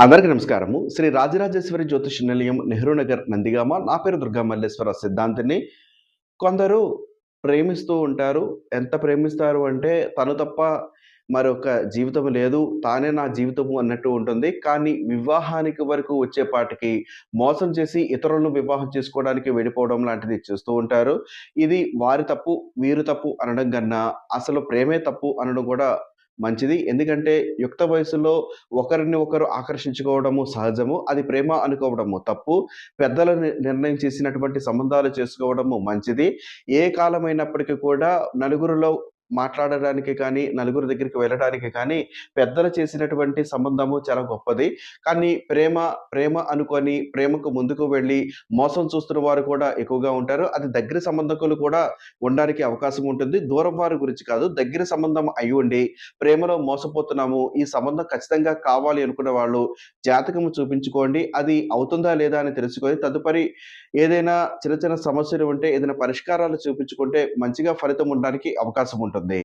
అందరికీ నమస్కారము. శ్రీ రాజరాజేశ్వరి జ్యోతిష్ నిలయం, నెహ్రూ నగర్, నందిగామ. నా పేరు దుర్గా మల్లేశ్వర సిద్ధాంతిని. కొందరు ప్రేమిస్తూ ఉంటారు. ఎంత ప్రేమిస్తారు అంటే తను తప్ప మరొక జీవితం లేదు. తానే నా జీవితము అన్నట్టు ఉంటుంది. కానీ వివాహానికి వరకు వచ్చేపాటికి మోసం చేసి ఇతరులను వివాహం చేసుకోవడానికి వెళ్ళిపోవడం లాంటిది చేస్తూ ఉంటారు. ఇది వారి తప్పు, వీరు తప్పు అనడం కన్నా అసలు ప్రేమే తప్పు అనడం కూడా మంచిది. ఎందుకంటే యుక్త వయసులో ఒకరిని ఒకరు ఆకర్షించుకోవడము సహజము. అది ప్రేమ అనుకోవడము తప్పు. పెద్దలు నిర్ణయం చేసినటువంటి సంబంధాలు చేసుకోవడము మంచిది. ఏ కాలమైనప్పటికీ కూడా నలుగురిలో మాట్లాడడానికి కానీ, నలుగురి దగ్గరికి వెళ్ళడానికి కానీ పెద్దలు చేసినటువంటి సంబంధము చాలా గొప్పది. కానీ ప్రేమ అనుకోని ప్రేమకు ముందుకు వెళ్ళి మోసం చూస్తున్న వారు కూడా ఎక్కువగా ఉంటారు. అది దగ్గర సంబంధకులు కూడా ఉండడానికి అవకాశం ఉంటుంది. దూరం వారి గురించి కాదు. దగ్గర సంబంధం అయ్యుండి ప్రేమలో మోసపోతున్నాము. ఈ సంబంధం ఖచ్చితంగా కావాలి అనుకున్న వాళ్ళు జాతకము చూపించుకోండి. అది అవుతుందా లేదా అని తెలుసుకొని తదుపరి ఏదైనా చిన్న చిన్న సమస్యలు ఉంటే ఏదైనా పరిష్కారాలు చూపించుకుంటే మంచిగా ఫలితం ఉండడానికి అవకాశం ఉంటుంది.